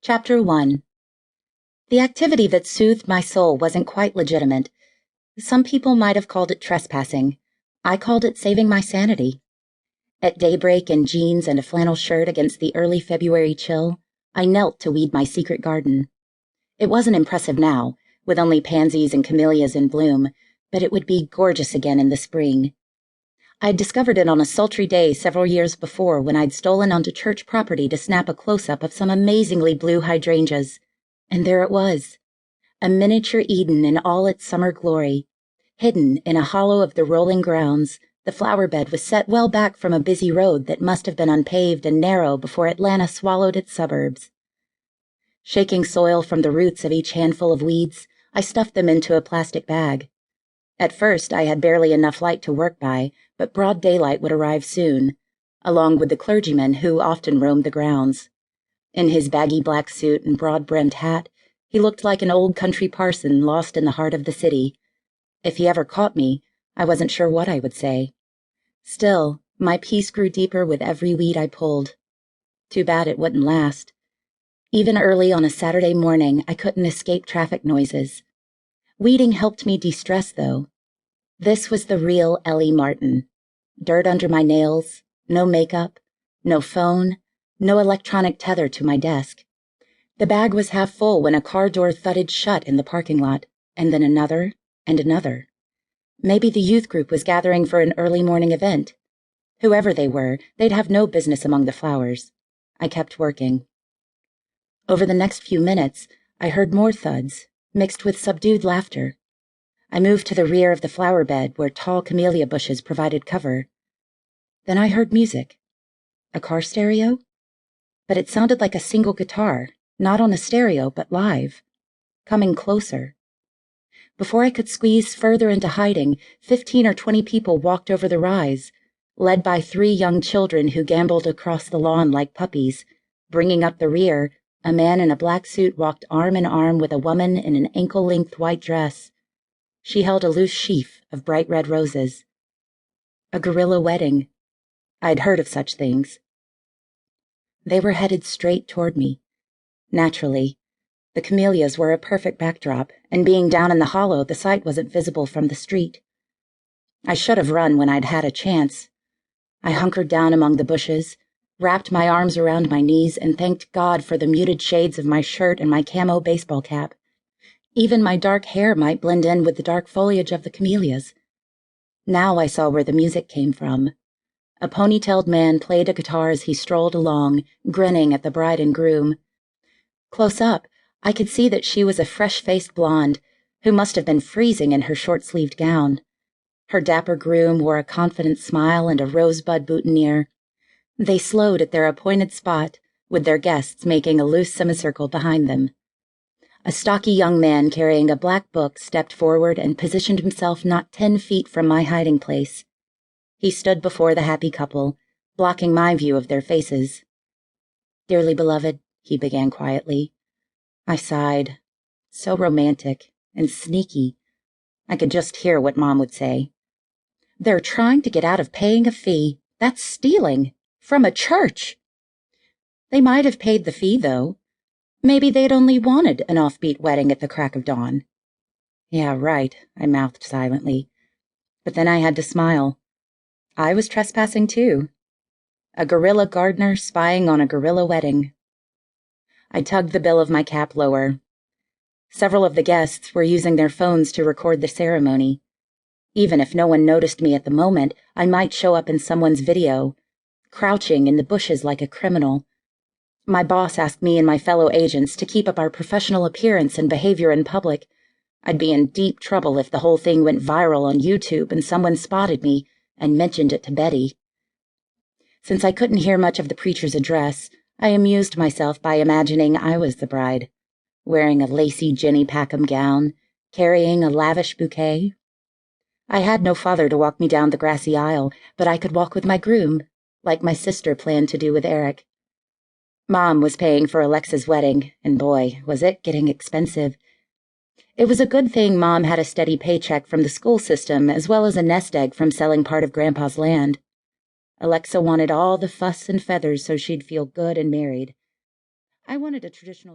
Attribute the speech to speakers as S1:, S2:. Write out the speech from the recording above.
S1: Chapter 1. The activity that soothed my soul wasn't quite legitimate. Some people might have called it trespassing. I called it saving my sanity. At daybreak in jeans and a flannel shirt against the early February chill, I knelt to weed my secret garden. It wasn't impressive now, with only pansies and camellias in bloom, but it would be gorgeous again in the spring. I'd discovered it on a sultry day several years before when I'd stolen onto church property to snap a close-up of some amazingly blue hydrangeas. And there it was, a miniature Eden in all its summer glory. Hidden in a hollow of the rolling grounds, the flower bed was set well back from a busy road that must have been unpaved and narrow before Atlanta swallowed its suburbs. Shaking soil from the roots of each handful of weeds, I stuffed them into a plastic bag. At first, I had barely enough light to work by, but broad daylight would arrive soon, along with the clergyman who often roamed the grounds. In his baggy black suit and broad-brimmed hat, he looked like an old country parson lost in the heart of the city. If he ever caught me, I wasn't sure what I would say. Still, my peace grew deeper with every weed I pulled. Too bad it wouldn't last. Even early on a Saturday morning, I couldn't escape traffic noises. Weeding helped me de-stress, though. This was the real Ellie Martin. Dirt under my nails, no makeup, no phone, no electronic tether to my desk. The bag was half full when a car door thudded shut in the parking lot, and then another and another. Maybe the youth group was gathering for an early morning event. Whoever they were, they'd have no business among the flowers. I kept working. Over the next few minutes, I heard more thuds, mixed with subdued laughter. I moved to the rear of the flower bed where tall camellia bushes provided cover. Then I heard music. A car stereo? But it sounded like a single guitar, not on a stereo, but live, coming closer. Before I could squeeze further into hiding, 15 or 20 people walked over the rise, led by 3 young children who gamboled across the lawn like puppies. Bringing up the rear, a man in a black suit walked arm in arm with a woman in an ankle-length white dress. She held a loose sheaf of bright red roses. A guerrilla wedding. I'd heard of such things. They were headed straight toward me. Naturally, the camellias were a perfect backdrop, and being down in the hollow, the sight wasn't visible from the street. I should have run when I'd had a chance. I hunkered down among the bushes, wrapped my arms around my knees, and thanked God for the muted shades of my shirt and my camo baseball cap. Even my dark hair might blend in with the dark foliage of the camellias. Now I saw where the music came from. A ponytailed man played a guitar as he strolled along, grinning at the bride and groom. Close up, I could see that she was a fresh-faced blonde, who must have been freezing in her short-sleeved gown. Her dapper groom wore a confident smile and a rosebud boutonniere. They slowed at their appointed spot, with their guests making a loose semicircle behind them. A stocky young man carrying a black book stepped forward and positioned himself not 10 feet from my hiding place. He stood before the happy couple, blocking my view of their faces. "Dearly beloved," he began quietly. I sighed. So romantic and sneaky. I could just hear what Mom would say. "They're trying to get out of paying a fee. That's stealing. From a church." They might have paid the fee, though. Maybe they'd only wanted an offbeat wedding at the crack of dawn. Yeah, right, I mouthed silently. But then I had to smile. I was trespassing, too. A guerrilla gardener spying on a guerrilla wedding. I tugged the bill of my cap lower. Several of the guests were using their phones to record the ceremony. Even if no one noticed me at the moment, I might show up in someone's video, crouching in the bushes like a criminal. My boss asked me and my fellow agents to keep up our professional appearance and behavior in public. I'd be in deep trouble if the whole thing went viral on YouTube and someone spotted me and mentioned it to Betty. Since I couldn't hear much of the preacher's address, I amused myself by imagining I was the bride, wearing a lacy Jenny Packham gown, carrying a lavish bouquet. I had no father to walk me down the grassy aisle, but I could walk with my groom, like my sister planned to do with Eric. Mom was paying for Alexa's wedding, and boy, was it getting expensive. It was a good thing Mom had a steady paycheck from the school system as well as a nest egg from selling part of Grandpa's land. Alexa wanted all the fuss and feathers so she'd feel good and married. I wanted a traditional